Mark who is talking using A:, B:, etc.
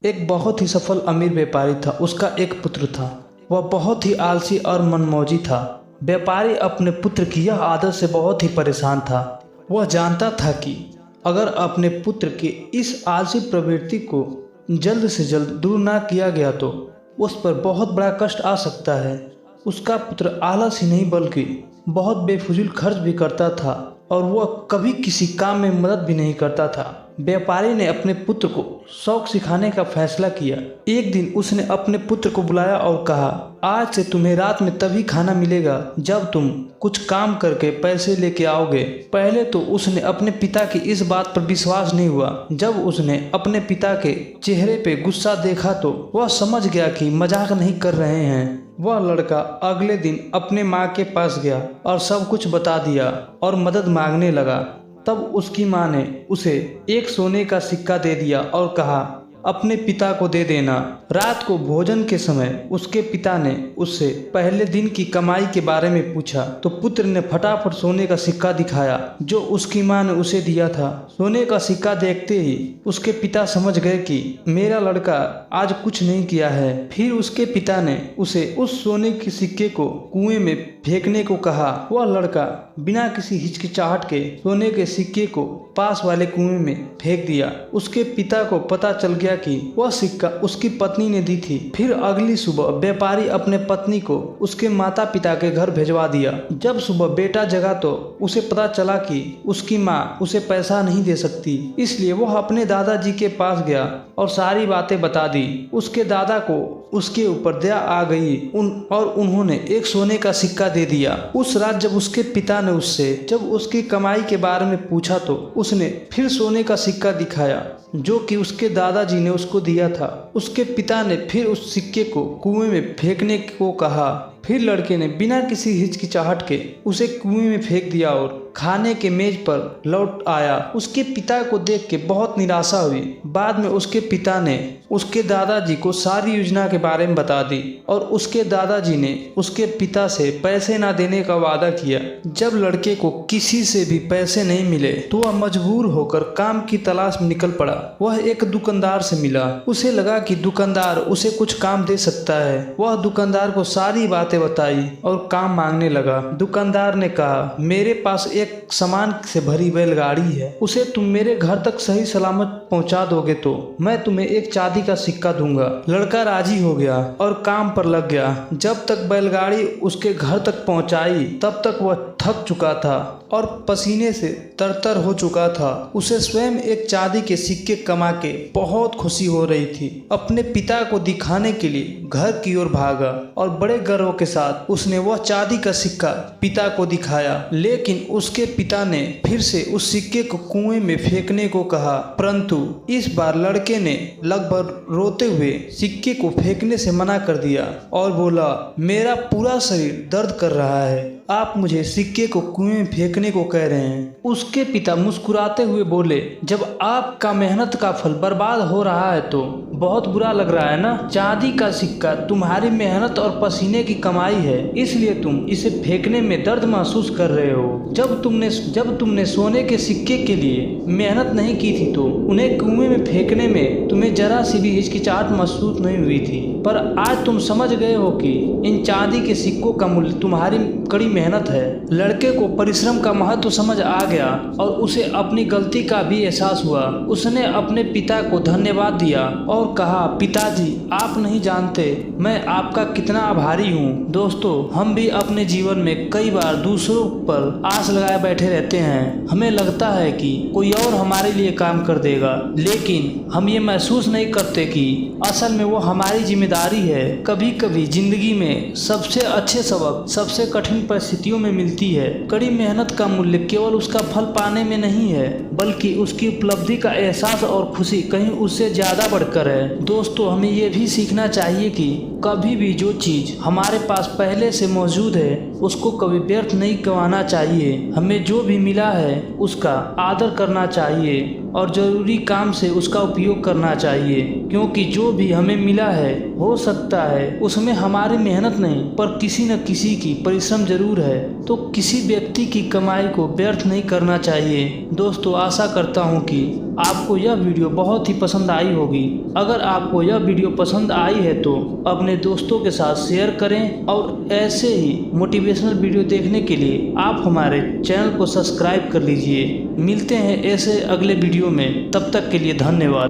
A: एक बहुत ही सफल अमीर व्यापारी था। उसका एक पुत्र था। वह बहुत ही आलसी और मनमौजी था। व्यापारी अपने पुत्र की यह आदत से बहुत ही परेशान था। वह जानता था कि अगर अपने पुत्र की इस आलसी प्रवृत्ति को जल्द से जल्द दूर ना किया गया तो उस पर बहुत बड़ा कष्ट आ सकता है। उसका पुत्र आलस ही नहीं बल्कि बहुत बेफिजूल खर्च भी करता था और वह कभी किसी काम में मदद भी नहीं करता था। व्यापारी ने अपने पुत्र को शौक सिखाने का फैसला किया। एक दिन उसने अपने पुत्र को बुलाया और कहा, आज से तुम्हें रात में तभी खाना मिलेगा जब तुम कुछ काम करके पैसे लेके आओगे। पहले तो उसने अपने पिता की इस बात पर विश्वास नहीं हुआ। जब उसने अपने पिता के चेहरे पे गुस्सा देखा तो वह समझ गया कि मजाक नहीं कर रहे हैं। वह लड़का अगले दिन अपने माँ के पास गया और सब कुछ बता दिया और मदद मांगने लगा। तब उसकी माँ ने उसे एक सोने का सिक्का दे दिया और कहा, अपने पिता को दे देना। रात को भोजन के समय उसके पिता ने उससे पहले दिन की कमाई के बारे में पूछा तो पुत्र ने फटाफट सोने का सिक्का दिखाया जो उसकी माँ ने उसे दिया था। सोने का सिक्का देखते ही उसके पिता समझ गए कि मेरा लड़का आज कुछ नहीं किया है। फिर उसके पिता ने उसे उस सोने के सिक्के को कुएं में फेंकने को कहा। वह लड़का बिना किसी हिचकिचाहट के सोने के सिक्के को पास वाले कुएं में फेंक दिया। उसके पिता को पता चल गया कि वह सिक्का उसकी पत्नी ने दी थी। फिर अगली सुबह व्यापारी अपने पत्नी को उसके माता पिता के घर भिजवा दिया। जब सुबह बेटा जगा तो उसे पता चला कि उसकी माँ उसे पैसा नहीं दे सकती, इसलिए वह अपने दादाजी के पास गया और सारी बातें बता दी। उसके दादा को उसके ऊपर दया आ गई और उन्होंने एक सोने का सिक्का दे दिया। उस रात जब उसके पिता ने उससे उसकी कमाई के बारे में पूछा तो उसने फिर सोने का सिक्का दिखाया जो कि उसके दादाजी ने उसको दिया था। उसके पिता ने फिर उस सिक्के को कुएं में फेंकने को कहा। फिर लड़के ने बिना किसी हिचकिचाहट के उसे कुएं में फेंक दिया और खाने के मेज पर लौट आया। उसके पिता को देख के बहुत निराशा हुई। बाद में उसके पिता ने उसके दादाजी को सारी योजना के बारे में बता दी और उसके दादाजी ने उसके पिता से पैसे ना देने का वादा किया। जब लड़के को किसी से भी पैसे नहीं मिले तो वह मजबूर होकर काम की तलाश में निकल पड़ा। वह एक दुकानदार से मिला। उसे लगा कि दुकानदार उसे कुछ काम दे सकता है। वह दुकानदार को सारी बातें बताई और काम मांगने लगा। दुकानदार ने कहा, मेरे पास एक सामान से भरी बैलगाड़ी है, उसे तुम मेरे घर तक सही सलामत पहुंचा दोगे तो मैं तुम्हें एक चांदी का सिक्का दूंगा। लड़का राजी हो गया और काम पर लग गया। जब तक बैलगाड़ी उसके घर तक पहुंचाई तब तक वह थक चुका था और पसीने से तरतर हो चुका था। उसे स्वयं एक चांदी के सिक्के कमा के बहुत खुशी हो रही थी। अपने पिता को दिखाने के लिए घर की ओर भागा और बड़े गर्व के साथ उसने वह चांदी का सिक्का पिता को दिखाया। लेकिन उसके पिता ने फिर से उस सिक्के को कुएं में फेंकने को कहा, परंतु इस बार लड़के ने लगभग रोते हुए सिक्के को फेंकने से मना कर दिया और बोला, मेरा पूरा शरीर दर्द कर रहा है, आप मुझे सिक्के को कुएं में फेंकने को कह रहे हैं। उसके पिता मुस्कुराते हुए बोले, जब आपका मेहनत का फल बर्बाद हो रहा है तो बहुत बुरा लग रहा है ना। चांदी का सिक्का तुम्हारी मेहनत और पसीने की कमाई है, इसलिए तुम इसे फेंकने में दर्द महसूस कर रहे हो। जब तुमने सोने के सिक्के के लिए मेहनत नहीं की थी तो उन्हें कुएं में फेंकने में तुम्हें जरा सी भी हिचकिचाहट महसूस नहीं हुई थी, पर आज तुम समझ गए हो कि इन चांदी के सिक्कों का मूल्य तुम्हारी कड़ी मेहनत है। लड़के को परिश्रम का महत्व समझ आ गया और उसे अपनी गलती का भी एहसास हुआ। उसने अपने पिता को धन्यवाद दिया और कहा, पिताजी आप नहीं जानते मैं आपका कितना आभारी हूँ। दोस्तों, हम भी अपने जीवन में कई बार दूसरों पर आस लगाए बैठे रहते हैं। हमें लगता है कि कोई और हमारे लिए काम कर देगा, लेकिन हम ये महसूस नहीं करते कि असल में वो हमारी जिम्मेदारी है। कभी कभी जिंदगी में सबसे अच्छे सबक सबसे कठिन परिस्थितियों में मिलती है। कड़ी मेहनत का मूल्य केवल उसका फल पाने में नहीं है, बल्कि उसकी उपलब्धि का एहसास और खुशी कहीं उससे ज्यादा बढ़कर है। दोस्तों, हमें ये भी सीखना चाहिए कि कभी भी जो चीज हमारे पास पहले से मौजूद है उसको कभी व्यर्थ नहीं गंवाना चाहिए। हमें जो भी मिला है उसका आदर करना चाहिए और जरूरी काम से उसका उपयोग करना चाहिए, क्योंकि जो भी हमें मिला है हो सकता है उसमें हमारी मेहनत नहीं पर किसी न किसी की परिश्रम जरूर है। तो किसी व्यक्ति की कमाई को व्यर्थ नहीं करना चाहिए। दोस्तों, आशा करता हूँ कि आपको यह वीडियो बहुत ही पसंद आई होगी। अगर आपको यह वीडियो पसंद आई है तो अपने दोस्तों के साथ शेयर करें और ऐसे ही मोटिवेशनल वीडियो देखने के लिए आप हमारे चैनल को सब्सक्राइब कर लीजिए। मिलते हैं ऐसे अगले वीडियो में, तब तक के लिए धन्यवाद।